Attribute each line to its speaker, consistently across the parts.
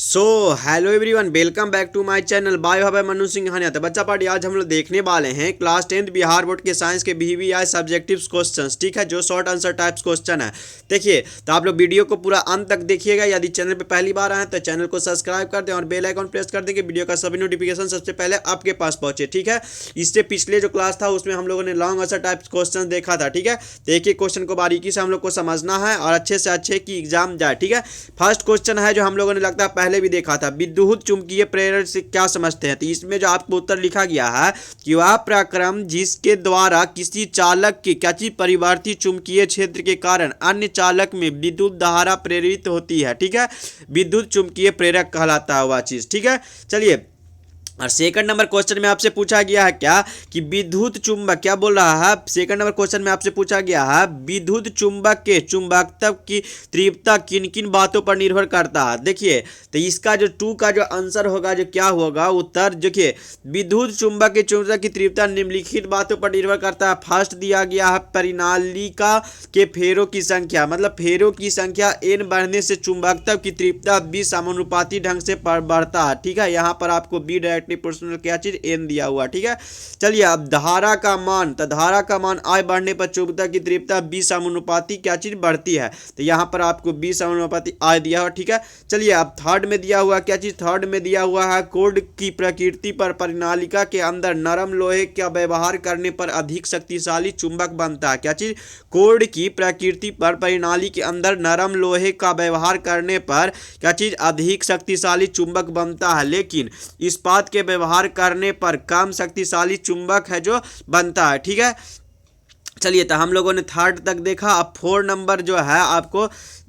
Speaker 1: So hello everyone, welcome back to my channel by भाई मनु सिंह हानिया। तो बच्चा पार्टी आज हम लोग देखने वाले हैं क्लास 10th बिहार बोर्ड के साइंस के बीवीआई सब्जेक्टिव क्वेश्चंस। ठीक है, जो शॉर्ट आंसर टाइप्स क्वेश्चन है। देखिए, तो आप लोग वीडियो को पूरा अंत तक देखिएगा। यदि चैनल पे पहली बार आए तो चैनल को सब्सक्राइब कर दें और बेल आइकन प्रेस कर दें कि वीडियो का सभी नोटिफिकेशन सबसे पहले आपके पास पहुंचे। ठीक है, इससे पिछले जो क्लास था उसमें हम लोगों ने लॉन्ग आंसर टाइप्स क्वेश्चन देखा था। ठीक है, तो एक एक क्वेश्चन को बारीकी से हम लोग को समझना है और अच्छे से अच्छे की एग्जाम जाए। ठीक है, फर्स्ट क्वेश्चन है जो हम लोगों ने लगता है पहले भी देखा था, विद्युत चुंबकीय प्रेरण से क्या समझते हैं। तो इसमें जो आपको उत्तर लिखा गया है कि वह प्रक्रम जिसके द्वारा किसी चालक के क्या चीज परिवर्ती चुंबकीय क्षेत्र के कारण अन्य चालक में विद्युत धारा प्रेरित होती है। ठीक है, विद्युत चुंबकीय प्रेरक कहलाता है वह चीज। ठीक है, चलिए, और सेकंड नंबर क्वेश्चन में आपसे पूछा गया है क्या कि विद्युत चुंबक क्या बोल रहा है। सेकंड नंबर क्वेश्चन में आपसे पूछा गया है विद्युत चुंबक के चुंबकत्व की तीव्रता किन किन बातों पर निर्भर करता है। देखिए, तो इसका जो 2 का जो आंसर होगा, जो क्या होगा उत्तर, देखिए, विद्युत चुंबक की चुंबकता की तीव्रता निम्नलिखित बातों पर निर्भर करता है। फर्स्ट दिया गया है परिनालिका के फेरों की संख्या, मतलब फेरों की संख्या n बढ़ने से चुंबकत्व की तीव्रता b समानुपाती ढंग से बढ़ता है। ठीक है, यहाँ पर आपको बी डायरेक्टली पर्सनल क्या चीज n दिया हुआ। ठीक है, चलिए, अब धारा का मान, तो धारा का मान I बढ़ने पर चुंबकत्व की तीव्रता b समानुपाती क्या चीज बढ़ती है। तो यहाँ पर आपको b समानुपाती I दिया हुआ। ठीक है, चलिए, अब थर्ड में दिया हुआ क्या चीज, थर्ड में दिया हुआ है कोड की प्रकृति पर परिनालिका के अंदर नरम लोहे का व्यवहार करने पर अधिक शक्तिशाली चुंबक बनता है। क्या चीज, कोड की प्रकृति पर परिनाली के अंदर नरम लोहे का व्यवहार करने पर क्या चीज अधिक शक्तिशाली चुंबक बनता है, लेकिन इस्पात के व्यवहार करने पर कम शक्तिशाली चुंबक है जो बनता है। ठीक है, चलिए, तो हम लोगों ने थर्ड तक देखा। अब 4 नंबर जो है आपको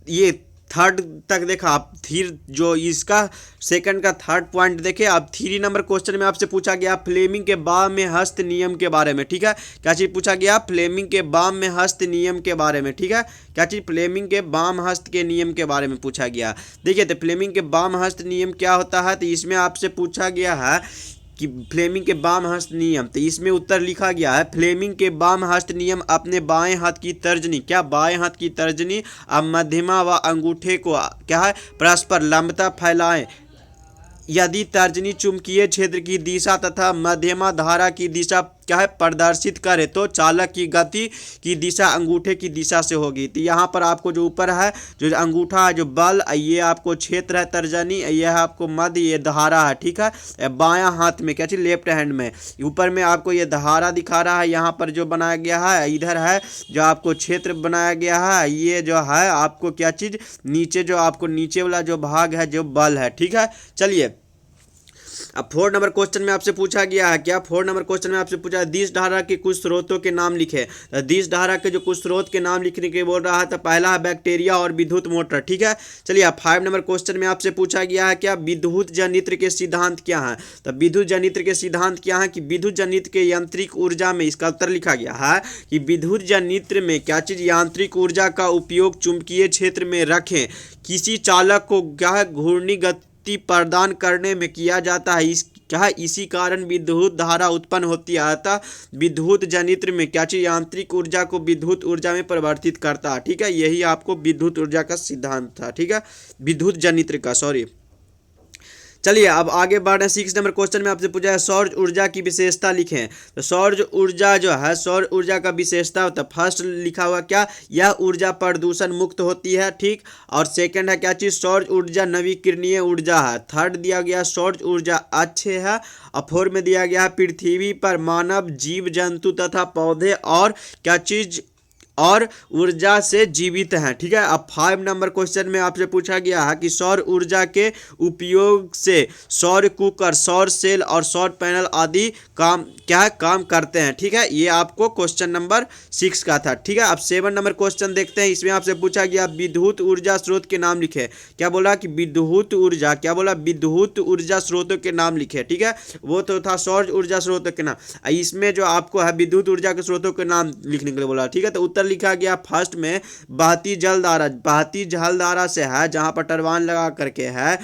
Speaker 1: ये थर्ड तक देखा। आप फिर जो इसका सेकंड का थर्ड पॉइंट देखे। अब 3 नंबर क्वेश्चन में आपसे पूछा गया फ्लेमिंग के बाम में हस्त नियम के बारे में। ठीक है, क्या चीज पूछा गया, फ्लेमिंग के बाम में हस्त नियम के बारे में। ठीक है, क्या चीज, फ्लेमिंग के बाम हस्त के नियम के बारे में पूछा गया। देखिए, तो फ्लेमिंग के बाम हस्त नियम क्या होता है, तो इसमें आपसे पूछा गया है कि फ्लेमिंग के बाम हस्त नियम। तो इसमें उत्तर लिखा गया है फ्लेमिंग के बाम हस्त नियम अपने बाएं हाथ की तर्जनी, क्या बाएं हाथ की तर्जनी अब मध्यमा व अंगूठे को क्या है परस्पर लंबता फैलाएं। यदि तर्जनी चुंबकीय क्षेत्र की दिशा तथा मध्यमा धारा की दिशा क्या है प्रदर्शित करे तो चालक की गति की दिशा अंगूठे की दिशा से होगी। तो यहाँ पर आपको जो ऊपर है जो अंगूठा है, जो बल, ये आपको क्षेत्र है तर्जनी, ये है आपको मध्य, ये धारा है। ठीक है, बायां हाथ में क्या चीज, लेफ्ट हैंड में ऊपर में आपको ये धारा दिखा रहा है। यहाँ पर जो बनाया गया है इधर है जो आपको क्षेत्र बनाया गया है, ये जो है आपको क्या चीज नीचे जो आपको नीचे वाला जो भाग है जो बल है। ठीक है, चलिए, अब 4 नंबर क्वेश्चन में आपसे पूछा गया है क्या, 4 नंबर क्वेश्चन में आपसे पूछा है दिस धारा के कुछ स्रोतों के नाम लिखे। तो दिस धारा के जो कुछ स्रोत के नाम लिखने के बोल रहा है, तो पहला है बैक्टीरिया और विद्युत मोटर। ठीक है, चलिए, अब 5 नंबर क्वेश्चन में आपसे पूछा गया है क्या विद्युत जनित्र के सिद्धांत क्या है। तो विद्युत जनित्र के सिद्धांत क्या है कि विद्युत जनित्र के यांत्रिक ऊर्जा में, इसका उत्तर लिखा गया है कि विद्युत जनित्र में क्या चीज यांत्रिक ऊर्जा का उपयोग चुंबकीय क्षेत्र में रखें किसी चालक को क्या है घूर्णी गति प्रदान करने में किया जाता है। इस क्या है, इसी कारण विद्युत धारा उत्पन्न होती है। अतः विद्युत जनित्र में क्या चीज यांत्रिक ऊर्जा को विद्युत ऊर्जा में परिवर्तित करता है। ठीक है, यही आपको विद्युत ऊर्जा का सिद्धांत था। ठीक है, विद्युत जनित्र का, सॉरी। चलिए, अब आगे बढ़ रहे हैं। 6 नंबर क्वेश्चन में आपसे पूछा है सौर ऊर्जा की विशेषता लिखें। तो सौर ऊर्जा जो है, सौर ऊर्जा का विशेषता होता है, फर्स्ट लिखा हुआ क्या, यह ऊर्जा प्रदूषण मुक्त होती है। ठीक, और सेकंड है क्या चीज, सौर ऊर्जा नवीकरणीय ऊर्जा है। थर्ड दिया गया सौर ऊर्जा अच्छे है। और 4 में दिया गया पृथ्वी पर मानव, जीव जंतु तथा पौधे और क्या चीज और ऊर्जा से जीवित हैं। ठीक है, अब 5 नंबर क्वेश्चन में आपसे पूछा गया है कि सौर ऊर्जा के उपयोग से सौर कुकर, सौर सेल और सौर पैनल आदि काम क्या है काम करते हैं। ठीक है, ये आपको क्वेश्चन नंबर 6 का था। ठीक है, अब 7 नंबर क्वेश्चन देखते हैं। इसमें आपसे पूछा गया विद्युत ऊर्जा स्रोत के नाम लिखे। क्या बोला कि विद्युत ऊर्जा, क्या बोला, विद्युत ऊर्जा स्रोतों के नाम लिखे। ठीक है, वो तो था सौर ऊर्जा स्रोतों के नाम। इसमें जो आपको है विद्युत ऊर्जा के स्रोतों के नाम लिखने के लिए बोला। ठीक है, तो उत्तर लिखा गया फर्स्ट में बहती जल धारा, बहती जल धारा से है जहां पर टरबाइन लगा करके है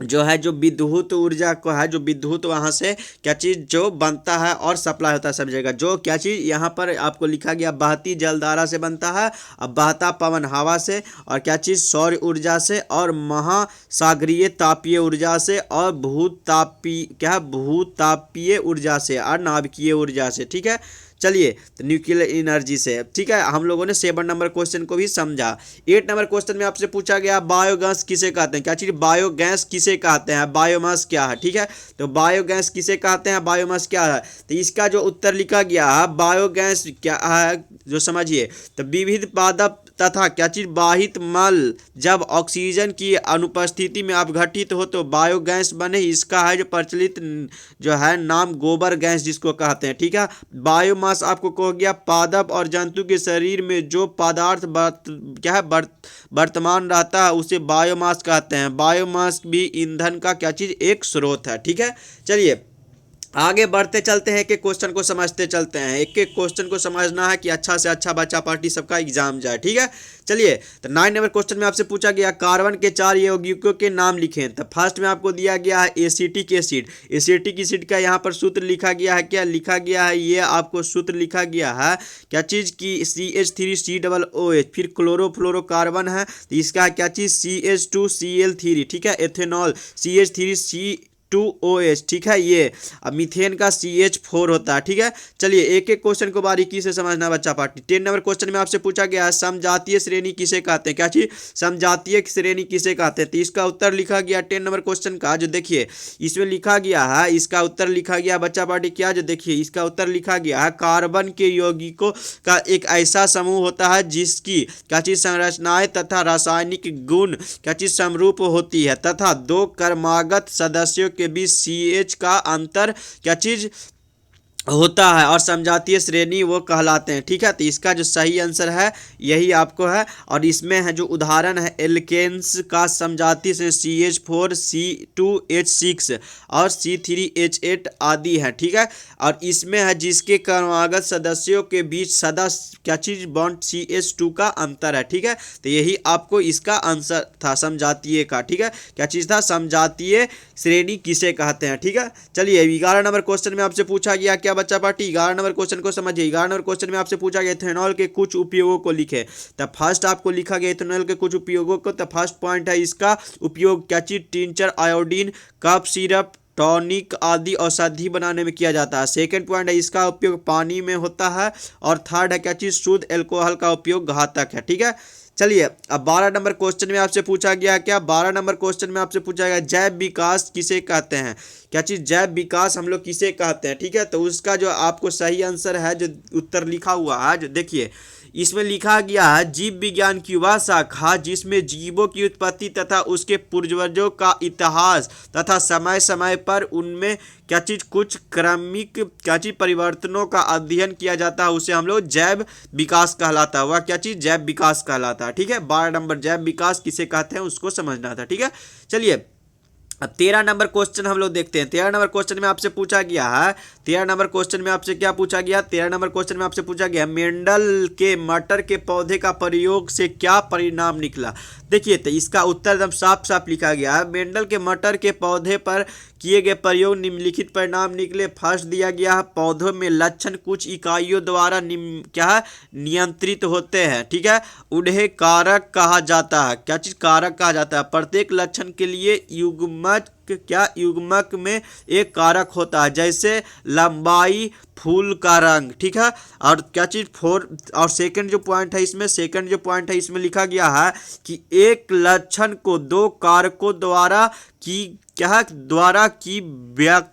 Speaker 1: जो है, जो विद्युत ऊर्जा को है, जो विद्युत वहाँ से क्या चीज़ जो बनता है और सप्लाई होता है सब जगह, जो क्या चीज़ यहाँ पर आपको लिखा गया बहती जलधारा से बनता है, अब बहता पवन हवा से, और क्या चीज़ सौर ऊर्जा से, और महासागरीय तापीय ऊर्जा से, और भूतापीय क्या है, भूतापीय ऊर्जा से, और नाभिकीय ऊर्जा से। ठीक है, चलिए, तो न्यूक्लियर एनर्जी से। ठीक है, हम लोगों ने 7 नंबर क्वेश्चन को भी समझा। 8 नंबर क्वेश्चन में आपसे पूछा गया बायोगैस किसे कहते हैं, क्या चीज़ बायोगैस किसे कहते हैं, बायोमास क्या है। ठीक है, तो बायोगैस किसे कहते हैं, बायोमास क्या है, तो इसका जो उत्तर लिखा गया है बायोगैस क्या है, जो समझिए, तो विविध पादप तथा क्या चीज बाहित मल जब ऑक्सीजन की अनुपस्थिति में अपघटित हो तो बायोगैस बने, इसका है जो प्रचलित जो है नाम गोबर गैस जिसको कहते हैं। ठीक है, बायोमास आपको कहो गया पादप और जंतु के शरीर में जो पदार्थ क्या है वर्तमान रहता है उसे बायोमास कहते हैं। बायोमास भी ईंधन का क्या चीज एक स्रोत है। ठीक है, चलिए आगे बढ़ते चलते हैं, एक एक क्वेश्चन को समझते चलते हैं। एक एक क्वेश्चन को समझना है कि अच्छा से अच्छा बच्चा पार्टी सबका एग्जाम जाए। ठीक है, चलिए, तो 9 नंबर क्वेश्चन में आपसे पूछा गया कार्बन के 4 यौगिकों के नाम लिखें। तो फर्स्ट में आपको दिया गया है एसिटिक एसिड। एसिटिक एसिड का यहाँ पर सूत्र लिखा गया है, क्या लिखा गया है, ये आपको सूत्र लिखा गया है क्या चीज़ की CH3COOH, फिर क्लोरोफ्लोरोकार्बन है तो इसका क्या चीज़ CH2Cl3। ठीक है, एथेनॉल CH3C2OH। ठीक है, ये अब मीथेन का CH4 होता है। ठीक है, चलिए एक एक क्वेश्चन को बारीकी से समझना बच्चा पार्टी। 10 नंबर क्वेश्चन में आपसे पूछा गया है समजातीय श्रेणी किसे कहते हैं, क्या चीज समजातीय श्रेणी किसे कहते हैं, तो इसका उत्तर लिखा गया 10 नंबर क्वेश्चन का, जो देखिए इसमें लिखा गया है, इसका उत्तर लिखा गया बच्चा पार्टी क्या, जो देखिए इसका उत्तर लिखा गया है कार्बन के यौगिकों का एक ऐसा समूह होता है जिसकी क्या चीज संरचनाएं तथा रासायनिक गुण क्या चीज समरूप होती है तथा दो क्रमागत सदस्यों के बीच CH का अंतर क्या चीज होता है और समजातीय श्रेणी वो कहलाते हैं। ठीक है, तो इसका जो सही आंसर है यही आपको है, और इसमें है जो उदाहरण है एल्केन्स का समजातीय श्रेणी CH4 C2H6 और C3H8 आदि है। ठीक है, और इसमें है जिसके क्रमागत सदस्यों के बीच सदा क्या चीज बॉन्ड CH2 का अंतर है। ठीक है, तो यही आपको इसका आंसर था समजातीय का। ठीक है, क्या चीज था, समजातीय श्रेणी किसे कहते हैं। ठीक है, चलिए 11 नंबर क्वेश्चन में आपसे पूछा गया क्या बच्चा पार्टी, 11 नंबर क्वेश्चन को समझिए। 11 नंबर क्वेश्चन में आपसे पूछा गया इथेनॉल के कुछ उपयोगों को लिखे। तब फर्स्ट आपको लिखा गया इथेनॉल के कुछ उपयोगों को, तो फर्स्ट पॉइंट है इसका उपयोग क्या चीज tincture, iodine, cough syrup, tonic आदि औषधि बनाने में किया जाता है। सेकंड पॉइंट है इसका उपयोग पानी में होता है, और थर्ड है क्या चीज शुद्ध एल्कोहल का उपयोग घातक है। ठीक है, चलिए अब 12 नंबर क्वेश्चन में आपसे पूछा गया क्या, 12 नंबर क्वेश्चन में आपसे पूछा गया जैव विकास किसे कहते हैं, क्या चीज जैव विकास हम लोग किसे कहते हैं। ठीक है, तो उसका जो आपको सही आंसर है, जो उत्तर लिखा हुआ है, जो देखिए इसमें लिखा गया है जीव विज्ञान की वह शाखा जिसमें जीवों की उत्पत्ति तथा उसके पूर्वजों का इतिहास तथा समय समय पर उनमें क्या चीज कुछ क्रमिक क्या चीज परिवर्तनों का अध्ययन किया जाता है, उसे हम लोग जैव विकास कहलाता है। वह क्या चीज जैव विकास कहलाता है। ठीक है, 12 नंबर जैव विकास किसे कहते हैं उसको समझना था। ठीक है, चलिए अब 13 नंबर क्वेश्चन हम लोग देखते हैं। 13 नंबर क्वेश्चन में आपसे पूछा गया है, 13 नंबर क्वेश्चन में आपसे क्या पूछा गया, 13 नंबर क्वेश्चन में आपसे पूछा गया मेंडल के मटर के पौधे का प्रयोग से क्या परिणाम निकला। देखिए, तो इसका उत्तर एकदम साफ साफ लिखा गया है, मेंडल के मटर के पौधे पर किए गए प्रयोग निम्नलिखित परिणाम निकले। फर्स्ट दिया गया है पौधों में लक्षण कुछ इकाइयों द्वारा क्या है नियंत्रित होते हैं। ठीक है, उन्हें कारक कहा जाता है, क्या चीज कारक कहा जाता है। प्रत्येक लक्षण के लिए युग्मक क्या युग्मक में एक कारक होता है, जैसे लंबाई, फूल का रंग। ठीक है, और क्या चीज 4 और सेकंड जो पॉइंट है इसमें, सेकंड जो पॉइंट है इसमें लिखा गया है कि एक लक्षण को दो कारकों द्वारा की व्यक्त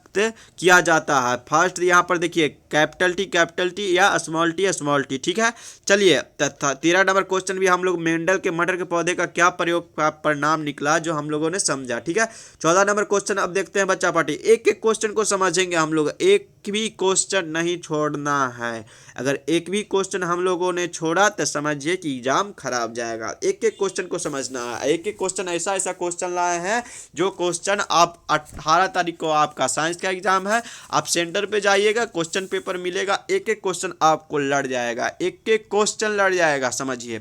Speaker 1: किया जाता है। फर्स्ट यहाँ पर देखिए कैपिटल टी या स्मॉल टी। ठीक है, चलिए 13 नंबर क्वेश्चन भी हम लोग मेंडल के मटर के पौधे का क्या प्रयोग का परिणाम निकला जो हम लोगों ने समझा। ठीक है, 14 नंबर क्वेश्चन अब देखते हैं बच्चा पार्टी। एक एक क्वेश्चन को समझेंगे हम लोग, एक भी क्वेश्चन नहीं छोड़ना है। अगर एक भी क्वेश्चन हम लोगों ने छोड़ा तो समझिए कि एग्जाम खराब जाएगा। एक एक क्वेश्चन को समझना है, एक एक क्वेश्चन ऐसा क्वेश्चन लाए हैं जो क्वेश्चन आप 18 तारीख को आपका साइंस का एग्जाम है, आप सेंटर पे जाइएगा, क्वेश्चन पेपर मिलेगा, एक एक क्वेश्चन आपको लड़ जाएगा, एक एक क्वेश्चन लड़ जाएगा, समझिए।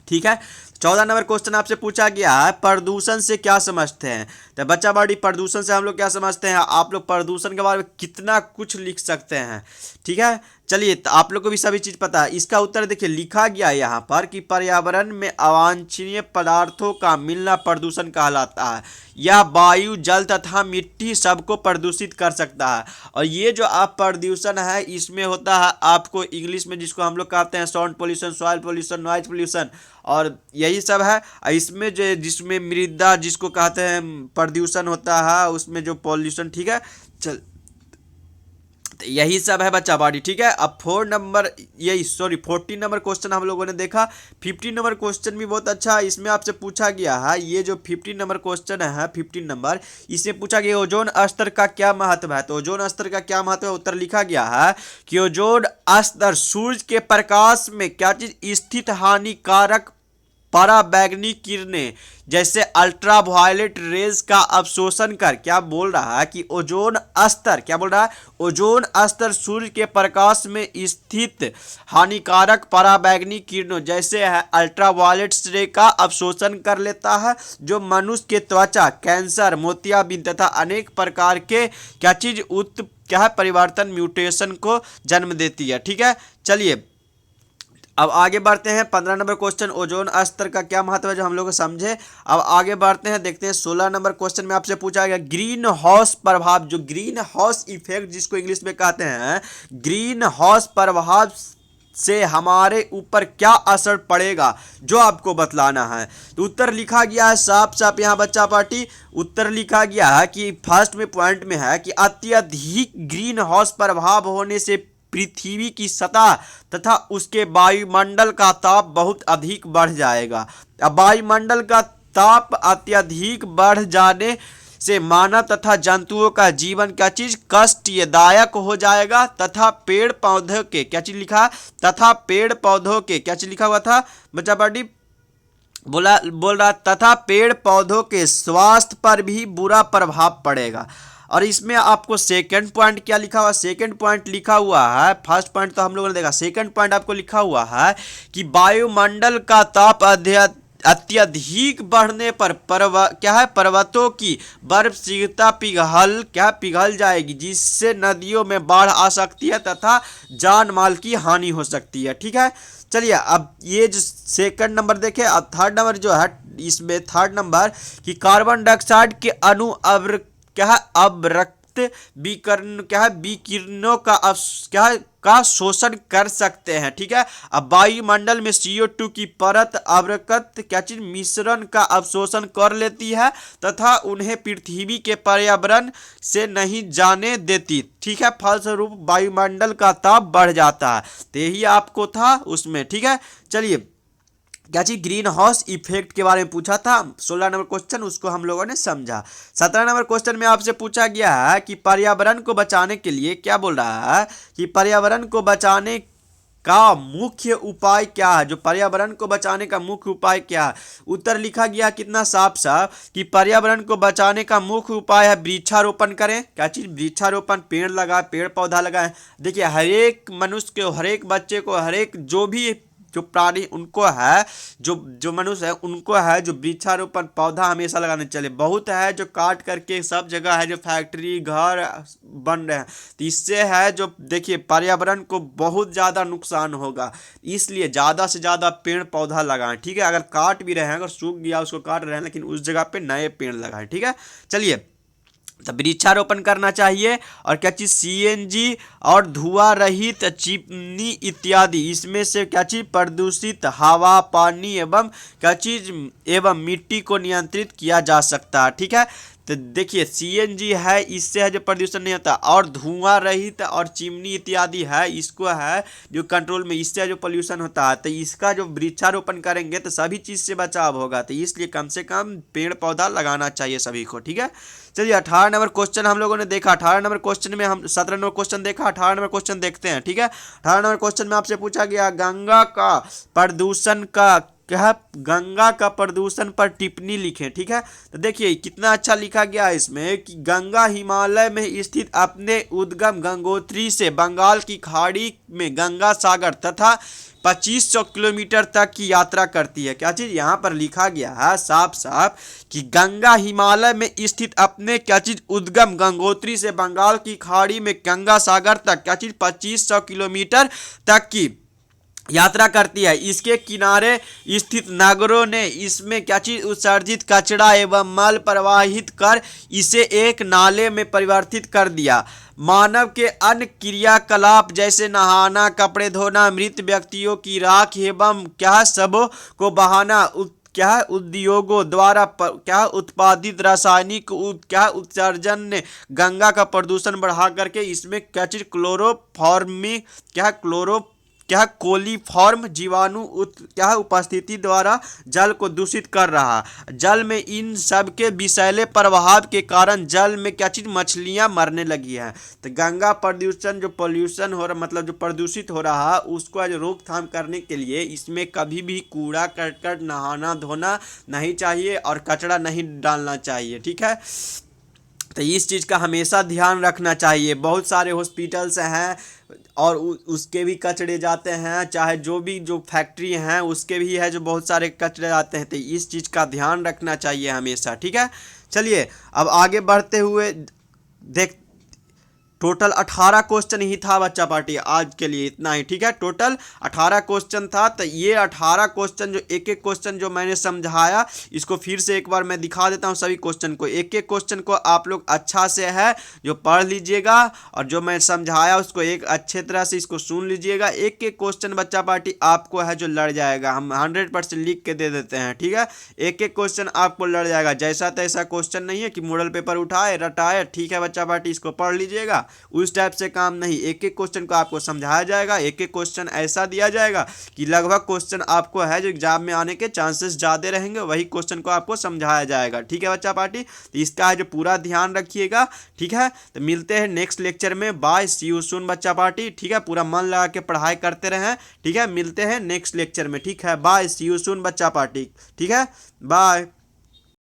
Speaker 1: ठीक है। 14 नंबर क्वेश्चन आपसे पूछा गया है प्रदूषण से क्या समझते हैं। तो बच्चा बड़ी प्रदूषण से हम लोग क्या समझते हैं, आप लोग प्रदूषण के बारे में कितना कुछ लिख सकते हैं। ठीक है, चलिए तो आप लोग को भी सभी चीज पता है। इसका उत्तर देखिए लिखा गया है यहाँ पर कि पर्यावरण में अवांछनीय पदार्थों का मिलना प्रदूषण कहलाता है। यह वायु, जल तथा मिट्टी सबको प्रदूषित कर सकता है। और ये जो आप प्रदूषण है इसमें होता है आपको इंग्लिश में जिसको हम लोग कहते हैं sound pollution, soil pollution, noise pollution और यही सब है। इसमें जो जिसमें मृदा जिसको कहते हैं प्रदूषण होता है उसमें जो पॉल्यूशन, ठीक है। चल तो यही सब है बच्चा बॉडी, ठीक है। अब 14 नंबर क्वेश्चन हम लोगों ने देखा। 15 नंबर क्वेश्चन भी बहुत अच्छा है। इसमें आपसे पूछा गया है ये जो 15 नंबर क्वेश्चन है 15 नंबर, इसमें पूछा गया ओजोन स्तर का क्या महत्व है। तो ओजोन स्तर का क्या महत्व है, उत्तर लिखा गया है कि ओजोन स्तर सूर्य के प्रकाश में क्या चीज स्थित हानिकारक पराबैंगनी किरणें जैसे अल्ट्रावायलेट रेज का अवशोषण कर, क्या बोल रहा है कि ओजोन स्तर, क्या बोल रहा है, ओजोन स्तर सूर्य के प्रकाश में स्थित हानिकारक पराबैंगनी किरणों जैसे है अल्ट्रावायलेट रे का अवशोषण कर लेता है, जो मनुष्य के त्वचा, कैंसर, मोतियाबिंद तथा अनेक प्रकार के क्या चीज क्या है परिवर्तन, म्यूटेशन को जन्म देती है। ठीक है, चलिए अब आगे बढ़ते हैं। 15 नंबर क्वेश्चन ओजोन स्तर का क्या महत्व है जो हम लोग समझे। अब आगे बढ़ते हैं, देखते हैं 16 नंबर क्वेश्चन में आपसे पूछा गया ग्रीन हाउस प्रभाव, जो ग्रीन हाउस इफेक्ट जिसको इंग्लिश में कहते हैं, ग्रीन हाउस प्रभाव से हमारे ऊपर क्या असर पड़ेगा जो आपको बतलाना है। तो उत्तर लिखा गया है साफ साफ यहाँ बच्चा पार्टी, उत्तर लिखा गया है कि फर्स्ट में पॉइंट में है कि अत्यधिक ग्रीन हाउस प्रभाव होने से पृथ्वी की सतह तथा उसके वायुमंडल का ताप बहुत अधिक बढ़ जाएगा। अब वायुमंडल का ताप अत्यधिक बढ़ जाने से मानव तथा जंतुओं का जीवन क्या चीज कष्टदायक हो जाएगा तथा पेड़ पौधों के क्या चीज लिखा, तथा पेड़ पौधों के क्या चीज लिखा हुआ था बच्चा पार्टी, बोल रहा तथा पेड़ पौधों के स्वास्थ्य पर भी बुरा प्रभाव पड़ेगा। और इसमें आपको सेकंड पॉइंट क्या लिखा हुआ, सेकंड पॉइंट लिखा हुआ है, फर्स्ट पॉइंट तो हम लोगों ने देखा, सेकंड पॉइंट आपको लिखा हुआ है कि वायुमंडल का ताप अत्यधिक बढ़ने पर क्या है पर्वतों की बर्फ शीघ्रता पिघल जाएगी, जिससे नदियों में बाढ़ आ सकती है तथा जान माल की हानि हो सकती है। ठीक है, चलिए अब ये जो सेकंड नंबर देखे। अब थर्ड नंबर जो है इसमें थर्ड नंबर कि कार्बन डाइऑक्साइड के अणु क्या है अवरक्त विकिरणों का शोषण कर सकते हैं। ठीक है, अब वायुमंडल में CO2 की परत अवरक्त क्या चीज मिश्रण का अवशोषण कर लेती है तथा उन्हें पृथ्वी के पर्यावरण से नहीं जाने देती। ठीक है, फलस्वरूप वायुमंडल का ताप बढ़ जाता है। तो यही आपको था उसमें। ठीक है, चलिए क्या चीज ग्रीन हाउस इफेक्ट के बारे में पूछा था 16 नंबर क्वेश्चन, उसको हम लोगों ने समझा। 17 नंबर क्वेश्चन में आपसे पूछा गया है कि पर्यावरण को बचाने के लिए, क्या बोल रहा है कि पर्यावरण को बचाने का मुख्य उपाय क्या है, जो पर्यावरण को बचाने का मुख्य उपाय क्या है। उत्तर लिखा गया कितना साफ साफ कि पर्यावरण को बचाने का मुख्य उपाय है वृक्षारोपण करें। क्या चीज, वृक्षारोपण, पेड़ लगाए, पेड़ पौधा लगाए। देखिए हर एक मनुष्य को, हर एक बच्चे को, हर एक जो भी जो प्राणी उनको है, जो मनुष्य है उनको है जो वृक्षारोपण पौधा हमेशा लगाने चले। बहुत है जो काट करके सब जगह है जो फैक्ट्री घर बन रहे हैं, तो इससे है जो देखिए पर्यावरण को बहुत ज़्यादा नुकसान होगा, इसलिए ज़्यादा से ज़्यादा पेड़ पौधा लगाएं। ठीक है, अगर काट भी रहे हैं, अगर सूख गया उसको काट रहे हैं, लेकिन उस जगह पे नए पेड़ लगाएं। ठीक है, चलिए तो वृक्षारोपण करना चाहिए। और क्या चीज CNG और धुआं रहित चिमनी इत्यादि, इसमें से क्या चीज प्रदूषित हवा, पानी एवं क्या चीज एवं मिट्टी को नियंत्रित किया जा सकता है। ठीक है, तो देखिए CNG है, इससे है जो प्रदूषण नहीं होता, और धुआं रहित और चिमनी इत्यादि है, इसको है जो कंट्रोल में, इससे जो पोल्यूशन होता है। तो इसका जो वृक्षारोपण करेंगे तो सभी चीज़ से बचाव होगा, तो इसलिए कम से कम पेड़ पौधा लगाना चाहिए सभी को। ठीक है, चलिए 18 नंबर क्वेश्चन हम लोगों ने देखा। 18 नंबर क्वेश्चन में हम 17 नंबर क्वेश्चन देखा, 18 नंबर क्वेश्चन देखते हैं। ठीक है, 18 नंबर क्वेश्चन में आपसे पूछा गया गंगा का प्रदूषण का क्या गंगा का प्रदूषण पर टिप्पणी लिखें। ठीक है, तो देखिए कितना अच्छा लिखा गया है इसमें कि गंगा हिमालय में स्थित अपने उद्गम गंगोत्री से बंगाल की खाड़ी में गंगा सागर तथा 2500 किलोमीटर तक की यात्रा करती है। क्या चीज यहाँ पर लिखा गया है साफ साफ कि गंगा हिमालय में स्थित अपने क्या चीज उद्गम गंगोत्री से बंगाल की खाड़ी में गंगा सागर तक क्या चीज 2500 किलोमीटर तक की यात्रा करती है। इसके किनारे स्थित नगरों ने इसमें क्या चीज उत्सर्जित कचरा एवं मल प्रवाहित कर इसे एक नाले में परिवर्तित कर दिया। मानव के अन्य क्रियाकलाप जैसे नहाना, कपड़े धोना, मृत व्यक्तियों की राख एवं क्या सबों को बहाना, क्या उद्योगों द्वारा क्या उत्पादित रासायनिक क्या उत्सर्जन ने गंगा का प्रदूषण बढ़ा करके इसमें क्या चीज कोलीफॉर्म जीवाणु क्या उपस्थिति द्वारा जल को दूषित कर रहा। जल में इन सब के विषैले प्रभाव के कारण जल में क्या चीज मछलियां मरने लगी है। तो गंगा प्रदूषण जो पोल्यूशन हो रहा मतलब जो प्रदूषित हो रहा है उसको आज रोकथाम करने के लिए इसमें कभी भी कूड़ा करकट नहाना धोना नहीं चाहिए और कचरा नहीं डालना चाहिए। ठीक है, तो इस चीज़ का हमेशा ध्यान रखना चाहिए। बहुत सारे हॉस्पिटल्स हैं और उसके भी कचरे जाते हैं, चाहे जो भी जो फैक्ट्री हैं उसके भी है जो बहुत सारे कचरे जाते हैं। तो इस चीज़ का ध्यान रखना चाहिए हमेशा। ठीक है, चलिए अब आगे बढ़ते हुए देख टोटल 18 क्वेश्चन ही था बच्चा पार्टी, आज के लिए इतना ही। ठीक है, टोटल 18 क्वेश्चन था। तो ये 18 क्वेश्चन जो एक एक क्वेश्चन जो मैंने समझाया इसको फिर से एक बार मैं दिखा देता हूँ सभी क्वेश्चन को। एक एक क्वेश्चन को आप लोग अच्छा से है जो पढ़ लीजिएगा और जो मैं समझाया उसको एक अच्छे तरह से इसको सुन लीजिएगा। एक एक क्वेश्चन बच्चा पार्टी आपको है जो लड़ जाएगा, हम 100% लिख के दे देते हैं। ठीक है, एक एक क्वेश्चन आपको लड़ जाएगा, जैसा तैसा क्वेश्चन नहीं है कि मॉडल पेपर उठाए रटाए। ठीक है बच्चा पार्टी, इसको पढ़ लीजिएगा, उस टाइप से काम नहीं। एक एक क्वेश्चन को आपको समझाया जाएगा, एक एक क्वेश्चन ऐसा दिया जाएगा कि लगभग क्वेश्चन आपको है जो एग्जाम में आने के चांसेस ज़्यादा रहेंगे, वही क्वेश्चन को आपको समझाया जाएगा। ठीक है बच्चा पार्टी, तो इसका है जो पूरा ध्यान रखिएगा। ठीक है, तो मिलते हैं नेक्स्ट लेक्चर में। बाय, सी यू सून बच्चा पार्टी। ठीक है, पूरा मन लगा के पढ़ाई करते रहें। ठीक है, मिलते हैं नेक्स्ट लेक्चर में। ठीक है, बाय, सी यू सून बच्चा पार्टी। ठीक है, बाय।